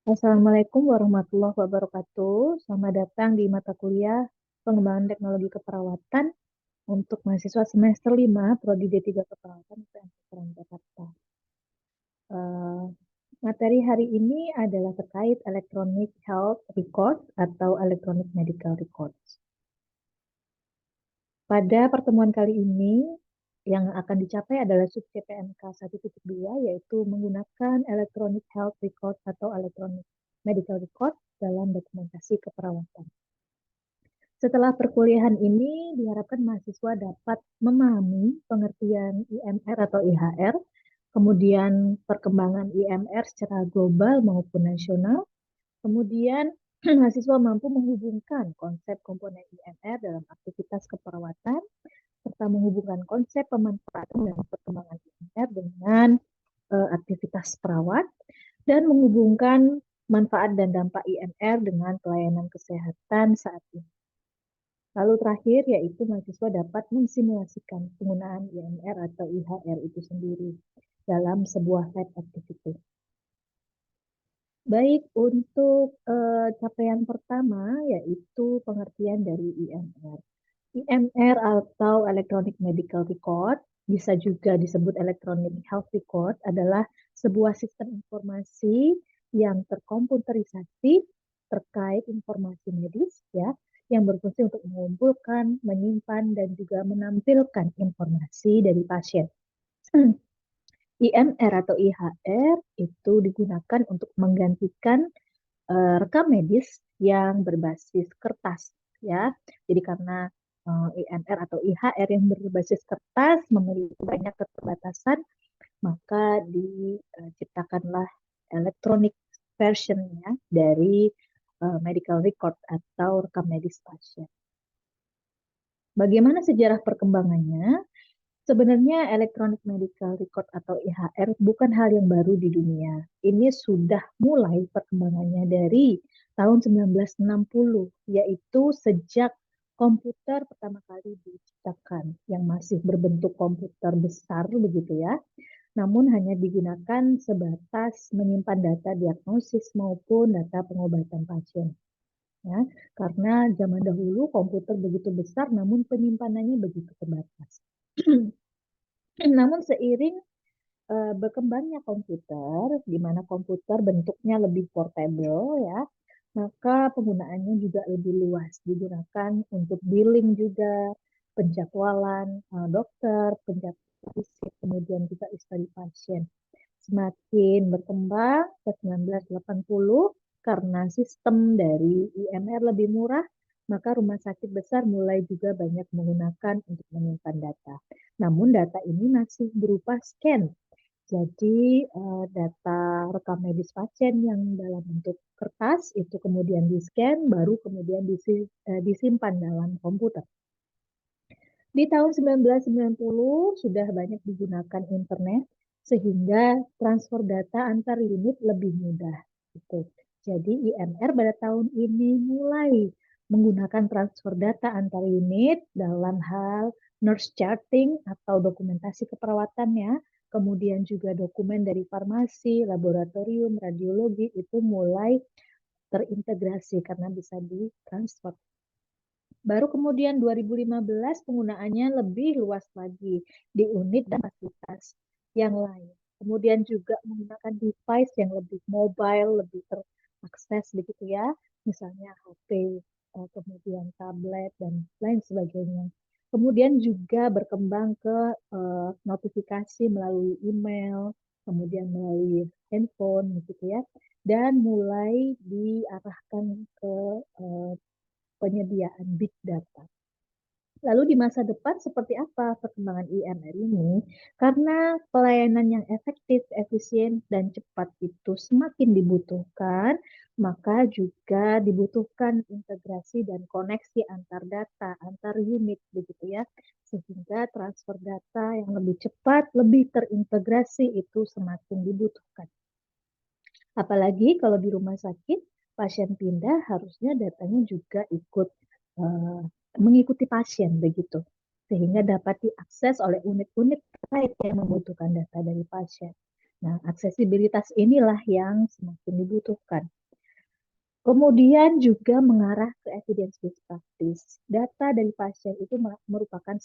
Assalamualaikum warahmatullahi wabarakatuh. Selamat datang di mata kuliah Pengembangan Teknologi Keperawatan untuk mahasiswa semester 5 Prodi D3 Keperawatan UPN Veteran Jakarta. Eh, Materi hari ini adalah terkait Electronic Health Record atau Electronic Medical Records. Pada pertemuan kali ini, yang akan dicapai adalah sub CPNK 1.2, yaitu menggunakan Electronic Health Record atau Electronic Medical Record dalam dokumentasi keperawatan. Setelah perkuliahan ini, diharapkan mahasiswa dapat memahami pengertian IMR atau IHR, kemudian perkembangan IMR secara global maupun nasional, kemudian mahasiswa mampu menghubungkan konsep komponen IMR dalam aktivitas keperawatan, serta menghubungkan konsep pemanfaatan dan perkembangan IMR dengan aktivitas perawat, dan menghubungkan manfaat dan dampak IMR dengan pelayanan kesehatan saat ini. Lalu terakhir, yaitu mahasiswa dapat mensimulasikan penggunaan IMR atau IHR itu sendiri dalam sebuah lab activity. Baik, untuk capaian pertama, yaitu pengertian dari IMR. IMR atau Electronic Medical Record, bisa juga disebut Electronic Health Record, adalah sebuah sistem informasi yang terkomputerisasi terkait informasi medis, ya, yang berfungsi untuk mengumpulkan, menyimpan, dan juga menampilkan informasi dari pasien. IMR atau IHR itu digunakan untuk menggantikan rekam medis yang berbasis kertas, ya. Jadi karena IMR atau IHR yang berbasis kertas memiliki banyak keterbatasan, maka diciptakanlah electronic versionnya dari medical record atau rekam medis pasien. Bagaimana sejarah perkembangannya? Sebenarnya Electronic Medical Record atau IHR bukan hal yang baru di dunia. Ini sudah mulai perkembangannya dari tahun 1960, yaitu sejak komputer pertama kali diciptakan, yang masih berbentuk komputer besar begitu ya. Namun hanya digunakan sebatas menyimpan data diagnosis maupun data pengobatan pasien. Ya, karena zaman dahulu komputer begitu besar namun penyimpanannya begitu terbatas. Namun seiring berkembangnya komputer, di mana komputer bentuknya lebih portable, ya, maka penggunaannya juga lebih luas, digunakan untuk billing juga, penjadwalan dokter, penjadwalan fisik, kemudian juga istri pasien. Semakin berkembang ke 1980, karena sistem dari IMR lebih murah, maka rumah sakit besar mulai juga banyak menggunakan untuk menyimpan data. Namun data ini masih berupa scan. Jadi data rekam medis pasien yang dalam bentuk kertas itu kemudian di-scan, baru kemudian disimpan dalam komputer. Di tahun 1990 sudah banyak digunakan internet sehingga transfer data antar unit lebih mudah. Gitu. Jadi IMR pada tahun ini mulai menggunakan transfer data antar unit dalam hal nurse charting atau dokumentasi keperawatannya, kemudian juga dokumen dari farmasi, laboratorium, radiologi itu mulai terintegrasi karena bisa ditransfer. Baru kemudian 2015 penggunaannya lebih luas lagi di unit dan fasilitas yang lain. Kemudian juga menggunakan device yang lebih mobile, lebih terakses begitu ya. Misalnya HP, kemudian tablet dan lain sebagainya. Kemudian juga berkembang ke notifikasi melalui email, kemudian melalui handphone gitu ya. Dan mulai diarahkan ke penyediaan big data. Lalu di masa depan seperti apa perkembangan IMR ini? Karena pelayanan yang efektif, efisien, dan cepat itu semakin dibutuhkan, maka juga dibutuhkan integrasi dan koneksi antar data, antar unit, begitu ya. Sehingga transfer data yang lebih cepat, lebih terintegrasi itu semakin dibutuhkan. Apalagi kalau di rumah sakit, pasien pindah harusnya datanya juga ikut mengikuti pasien begitu. Sehingga dapat diakses oleh unit-unit terkait yang membutuhkan data dari pasien. Nah, aksesibilitas inilah yang semakin dibutuhkan. Kemudian juga mengarah ke evidence-based practice. Data dari pasien itu merupakan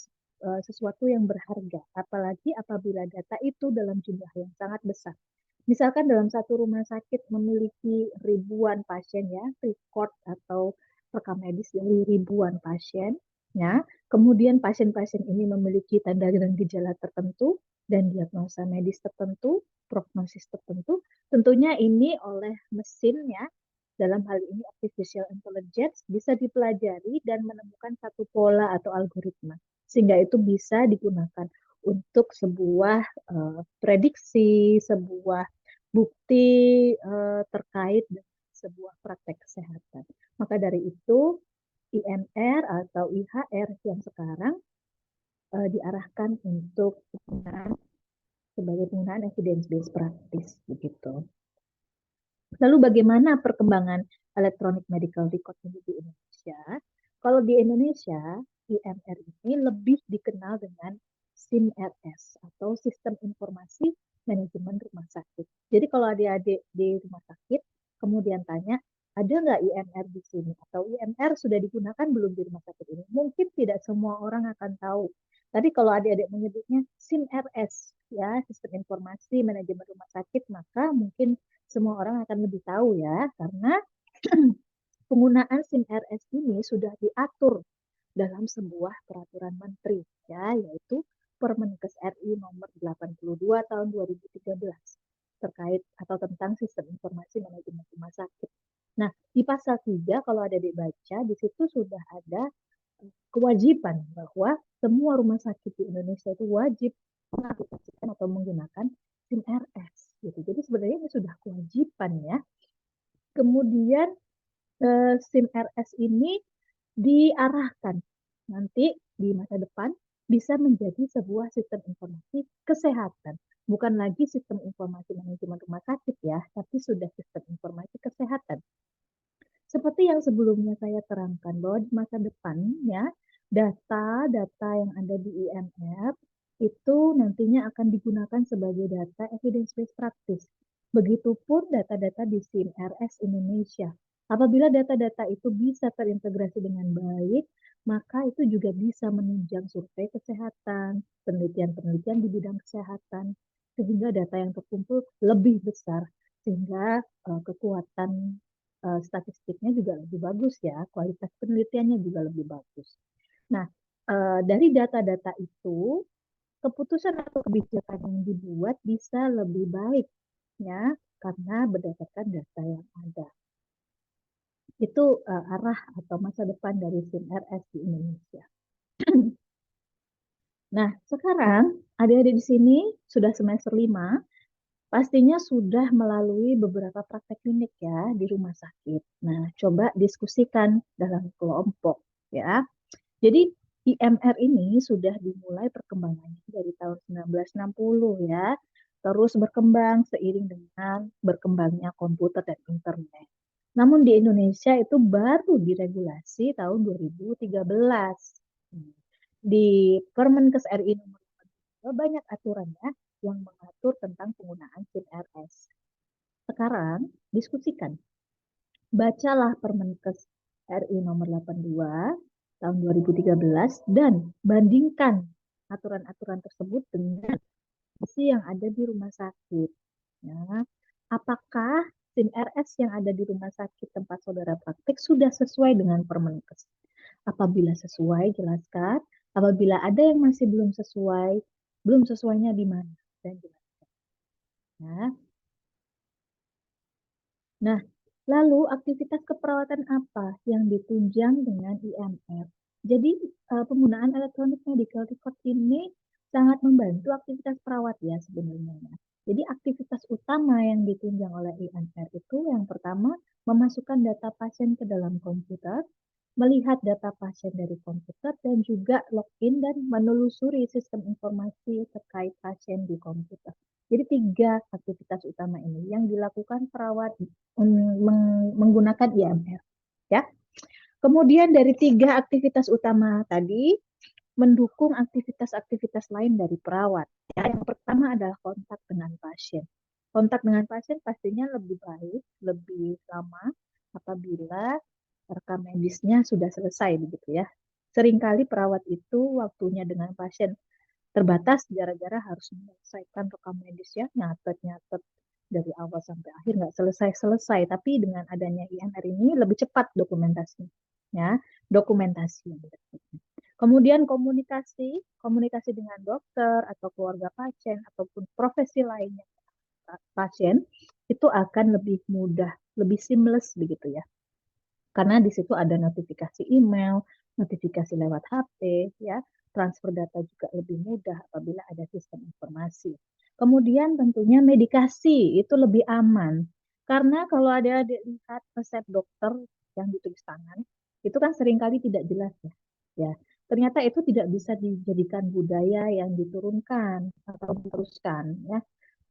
sesuatu yang berharga, apalagi apabila data itu dalam jumlah yang sangat besar. Misalkan dalam satu rumah sakit memiliki ribuan pasien ya, record atau rekam medis dari ribuan pasien. Ya, kemudian pasien-pasien ini memiliki tanda dan gejala tertentu dan diagnosa medis tertentu, prognosis tertentu. Tentunya ini oleh mesin ya, dalam hal ini artificial intelligence, bisa dipelajari dan menemukan satu pola atau algoritma. Sehingga itu bisa digunakan untuk sebuah prediksi, sebuah bukti terkait dengan sebuah praktek kesehatan. Maka dari itu, IMR atau IHR yang sekarang diarahkan untuk penggunaan sebagai penggunaan evidence-based practice begitu. Lalu bagaimana perkembangan electronic medical record ini di Indonesia? Kalau di Indonesia, IMR ini lebih dikenal dengan SIMRS atau Sistem Informasi Manajemen Rumah Sakit. Jadi kalau adik-adik di rumah sakit kemudian tanya, ada nggak IMR di sini? Atau IMR sudah digunakan belum di rumah sakit ini? Mungkin tidak semua orang akan tahu. Tapi kalau adik-adik menyebutnya SIMRS, ya, Sistem Informasi Manajemen Rumah Sakit, maka mungkin semua orang akan lebih tahu ya, karena penggunaan SIM RS ini sudah diatur dalam sebuah peraturan menteri, ya, yaitu Permenkes RI nomor 82 tahun 2013 terkait atau tentang sistem informasi manajemen rumah sakit. Nah, di pasal 3 kalau ada dibaca, di situ sudah ada kewajiban bahwa semua rumah sakit di Indonesia itu wajib mengaplikasikan atau menggunakan SIM RS. Gitu. Jadi sebenarnya ini sudah kewajiban ya. Kemudian SIM RS ini diarahkan nanti di masa depan bisa menjadi sebuah sistem informasi kesehatan. Bukan lagi sistem informasi manajemen rumah sakit ya, tapi sudah sistem informasi kesehatan. Seperti yang sebelumnya saya terangkan bahwa di masa depan ya, data-data yang ada di IMR itu nantinya akan digunakan sebagai data evidence-based practice. Begitupun data-data di SIMRS Indonesia. Apabila data-data itu bisa terintegrasi dengan baik, maka itu juga bisa menunjang survei kesehatan, penelitian-penelitian di bidang kesehatan, sehingga data yang terkumpul lebih besar, sehingga kekuatan statistiknya juga lebih bagus ya, kualitas penelitiannya juga lebih bagus. Nah, dari data-data itu, keputusan atau kebijakan yang dibuat bisa lebih baik ya, karena berdasarkan data yang ada. Itu arah atau masa depan dari SIM RS di Indonesia. Nah, sekarang adik-adik di sini sudah semester 5, pastinya sudah melalui beberapa praktek klinik ya di rumah sakit. Nah, coba diskusikan dalam kelompok ya. Jadi IMR ini sudah dimulai perkembangannya dari tahun 1960 ya. Terus berkembang seiring dengan berkembangnya komputer dan internet. Namun di Indonesia itu baru diregulasi tahun 2013. Di Permenkes RI nomor 2 banyak aturannya yang mengatur tentang penggunaan SIM RS. Sekarang diskusikan. Bacalah Permenkes RI nomor 82 tahun 2013 dan bandingkan aturan-aturan tersebut dengan isi yang ada di rumah sakit. Ya. Apakah SIM RS yang ada di rumah sakit tempat saudara praktik sudah sesuai dengan Permenkes? Apabila sesuai, jelaskan. Apabila ada yang masih belum sesuai, belum sesuainya di mana? Dan jelaskan. Ya. Nah, lalu aktivitas keperawatan apa yang ditunjang dengan IMR? Jadi penggunaan elektronik medical record ini sangat membantu aktivitas perawat ya sebenarnya. Jadi aktivitas utama yang ditunjang oleh IMR itu yang pertama memasukkan data pasien ke dalam komputer, melihat data pasien dari komputer dan juga login dan menelusuri sistem informasi terkait pasien di komputer. Jadi 3 aktivitas utama ini yang dilakukan perawat menggunakan IMR. Ya. Kemudian dari 3 aktivitas utama tadi mendukung aktivitas-aktivitas lain dari perawat. Ya, yang pertama adalah kontak dengan pasien. kontak dengan pasien pastinya lebih baik, lebih lama apabila rekam medisnya sudah selesai begitu ya. Seringkali perawat itu waktunya dengan pasien terbatas gara-gara harus menyelesaikan rekam medis ya, nyatet-nyatet dari awal sampai akhir nggak selesai-selesai. Tapi dengan adanya IMR ini lebih cepat dokumentasinya, ya, dokumentasi. Kemudian komunikasi, komunikasi dengan dokter atau keluarga pasien ataupun profesi lainnya pasien itu akan lebih mudah, lebih seamless begitu ya. Karena di situ ada notifikasi email, notifikasi lewat HP, ya, transfer data juga lebih mudah apabila ada sistem informasi. Kemudian tentunya medikasi itu lebih aman. Karena kalau ada lihat resep dokter yang ditulis tangan, itu kan seringkali tidak jelas ya. Ya, ternyata itu tidak bisa dijadikan budaya yang diturunkan atau diteruskan ya.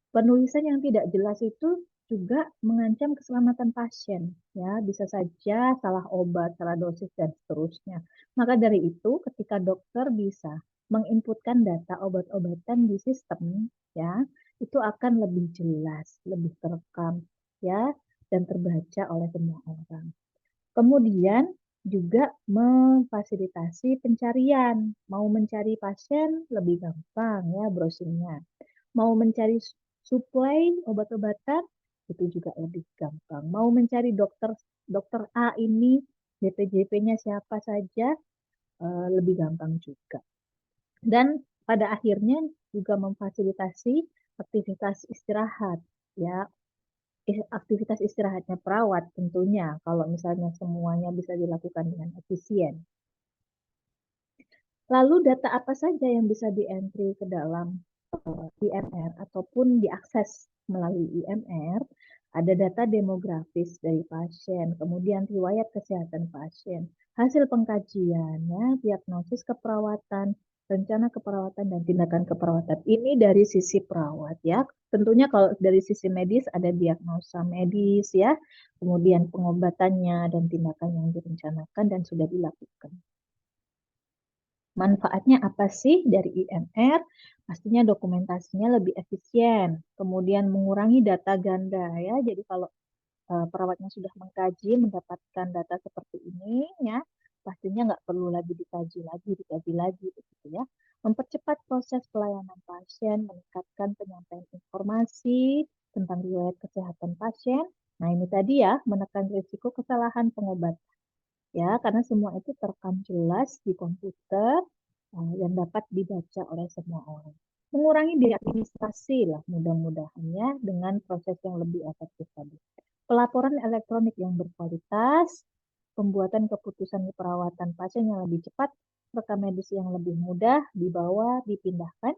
Penulisan yang tidak jelas itu juga mengancam keselamatan pasien, ya, bisa saja salah obat, salah dosis dan seterusnya. Maka dari itu, ketika dokter bisa menginputkan data obat-obatan di sistem, ya, itu akan lebih jelas, lebih terekam, ya, dan terbaca oleh semua orang. Kemudian juga memfasilitasi pencarian. Mau mencari pasien lebih gampang ya browsingnya. Mau mencari suplai obat-obatan itu juga lebih gampang. Mau mencari dokter dokter A ini BPJP-nya siapa saja lebih gampang juga. Dan pada akhirnya juga memfasilitasi aktivitas istirahat ya. Aktivitas istirahatnya perawat tentunya kalau misalnya semuanya bisa dilakukan dengan efisien. Lalu data apa saja yang bisa di-entry ke dalam IMR ataupun diakses melalui IMR? Ada data demografis dari pasien, kemudian riwayat kesehatan pasien, hasil pengkajian, ya, diagnosis keperawatan, rencana keperawatan dan tindakan keperawatan. Ini dari sisi perawat ya. Tentunya kalau dari sisi medis ada diagnosa medis ya, kemudian pengobatannya dan tindakan yang direncanakan dan sudah dilakukan. Manfaatnya apa sih dari IMR? Pastinya dokumentasinya lebih efisien, kemudian mengurangi data ganda ya. Jadi kalau perawatnya sudah mengkaji, mendapatkan data seperti ini ya, pastinya nggak perlu lagi dikaji lagi begitu ya. Mempercepat proses pelayanan pasien, meningkatkan penyampaian informasi tentang riwayat kesehatan pasien. Nah ini tadi ya, menekan risiko kesalahan pengobatan ya, karena semua itu terekam jelas di komputer yang dapat dibaca oleh semua orang. Mengurangi biaya administrasi lah mudah-mudahannya dengan proses yang lebih efektif tadi. Pelaporan elektronik yang berkualitas, pembuatan keputusan perawatan pasien yang lebih cepat, rekam medis yang lebih mudah dibawa, dipindahkan,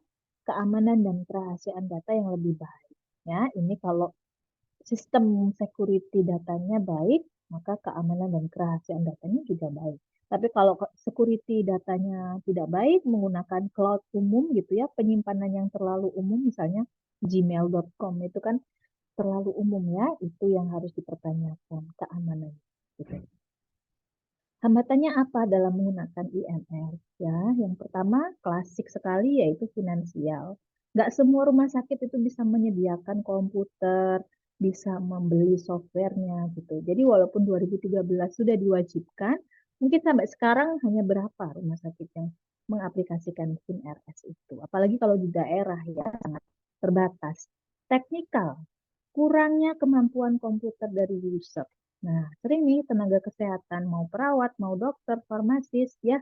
keamanan dan kerahasiaan data yang lebih baik. Ya, ini kalau sistem security datanya baik, maka keamanan dan kerahasiaan datanya juga baik. Tapi kalau security datanya tidak baik, menggunakan cloud umum gitu ya, penyimpanan yang terlalu umum, misalnya gmail.com itu kan terlalu umum ya, itu yang harus dipertanyakan keamanan. Gitu. Hambatannya apa dalam menggunakan IMR? Ya, yang pertama klasik sekali yaitu finansial. Nggak semua rumah sakit itu bisa menyediakan komputer, bisa membeli softwarenya gitu. Jadi walaupun 2013 sudah diwajibkan, mungkin sampai sekarang hanya berapa rumah sakit yang mengaplikasikan FinRS itu. Apalagi kalau di daerah ya sangat terbatas. Teknikal, kurangnya kemampuan komputer dari user. Nah, sering nih tenaga kesehatan, mau perawat, mau dokter, farmasis, ya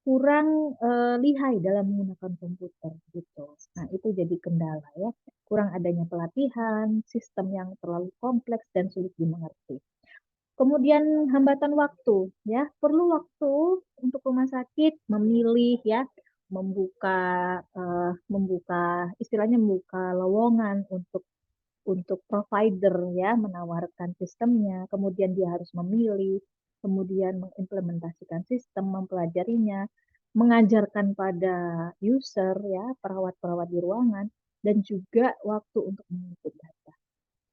kurang lihai dalam menggunakan komputer gitu. Nah, itu jadi kendala ya. Kurang adanya pelatihan, sistem yang terlalu kompleks dan sulit dimengerti. Kemudian hambatan waktu, ya perlu waktu untuk rumah sakit memilih ya, membuka istilahnya membuka lowongan untuk provider ya menawarkan sistemnya, kemudian dia harus memilih, kemudian mengimplementasikan sistem, mempelajarinya, mengajarkan pada user ya, perawat-perawat di ruangan dan juga waktu untuk menginput data.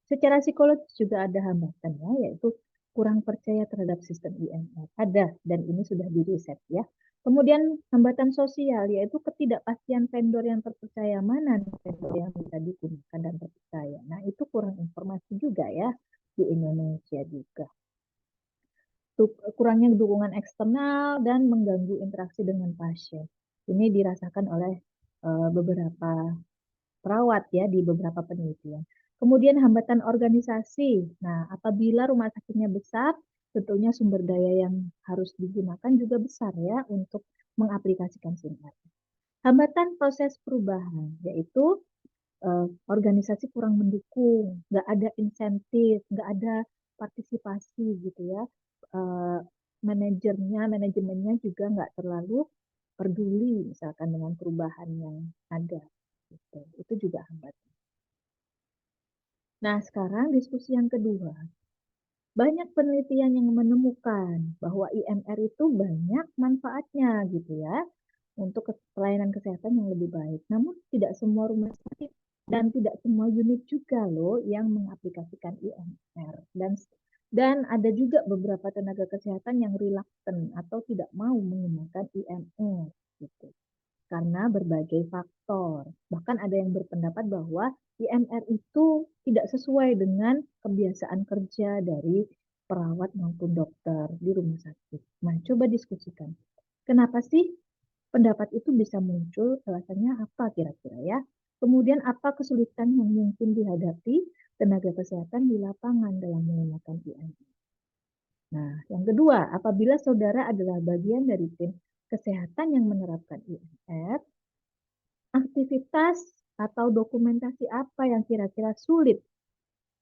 Secara psikologis juga ada hambatan ya, yaitu kurang percaya terhadap sistem IMR. Ada dan ini sudah diriset ya. Kemudian hambatan sosial yaitu ketidakpastian vendor yang terpercaya, mana vendor yang bisa digunakan dan terpercaya. Nah, itu kurang informasi juga ya di Indonesia juga. Kurangnya dukungan eksternal dan mengganggu interaksi dengan pasien. Ini dirasakan oleh beberapa perawat ya di beberapa penelitian. Kemudian hambatan organisasi. Nah, apabila rumah sakitnya besar, tentunya sumber daya yang harus digunakan juga besar ya untuk mengaplikasikan SIM-R. Hambatan proses perubahan, yaitu organisasi kurang mendukung, nggak ada insentif, nggak ada partisipasi gitu ya. Eh, manajemennya juga nggak terlalu peduli misalkan dengan perubahan yang ada. Gitu. Itu juga hambatan. Nah, sekarang diskusi yang kedua. Banyak penelitian yang menemukan bahwa IMR itu banyak manfaatnya gitu ya untuk pelayanan kesehatan yang lebih baik. Namun tidak semua rumah sakit dan tidak semua unit juga loh yang mengaplikasikan IMR dan ada juga beberapa tenaga kesehatan yang reluctant atau tidak mau menggunakan IMR gitu karena berbagai faktor. Bahkan ada yang berpendapat bahwa IMR itu tidak sesuai dengan kebiasaan kerja dari perawat maupun dokter di rumah sakit. Nah, coba diskusikan. Kenapa sih pendapat itu bisa muncul? Alasannya apa kira-kira ya? Kemudian apa kesulitan yang mungkin dihadapi tenaga kesehatan di lapangan dalam menggunakan IMR? Nah, yang kedua, apabila saudara adalah bagian dari tim kesehatan yang menerapkan IMR, aktivitas atau dokumentasi apa yang kira-kira sulit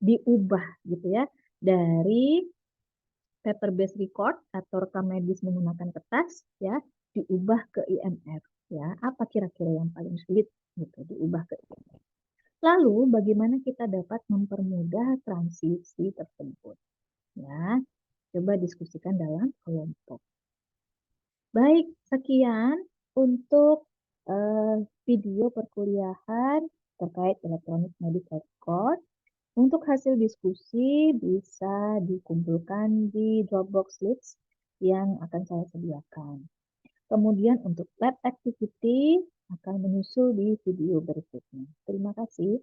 diubah gitu ya dari paper based record atau rekam medis menggunakan kertas ya diubah ke IMR ya apa kira-kira yang paling sulit gitu diubah ke IMR. Lalu bagaimana kita dapat mempermudah transisi tersebut ya coba diskusikan dalam kelompok. Baik, sekian untuk eh, video perkuliahan terkait elektronik medical record. Untuk hasil diskusi bisa dikumpulkan di Dropbox list yang akan saya sediakan. Kemudian untuk lab activity akan menyusul di video berikutnya. Terima kasih.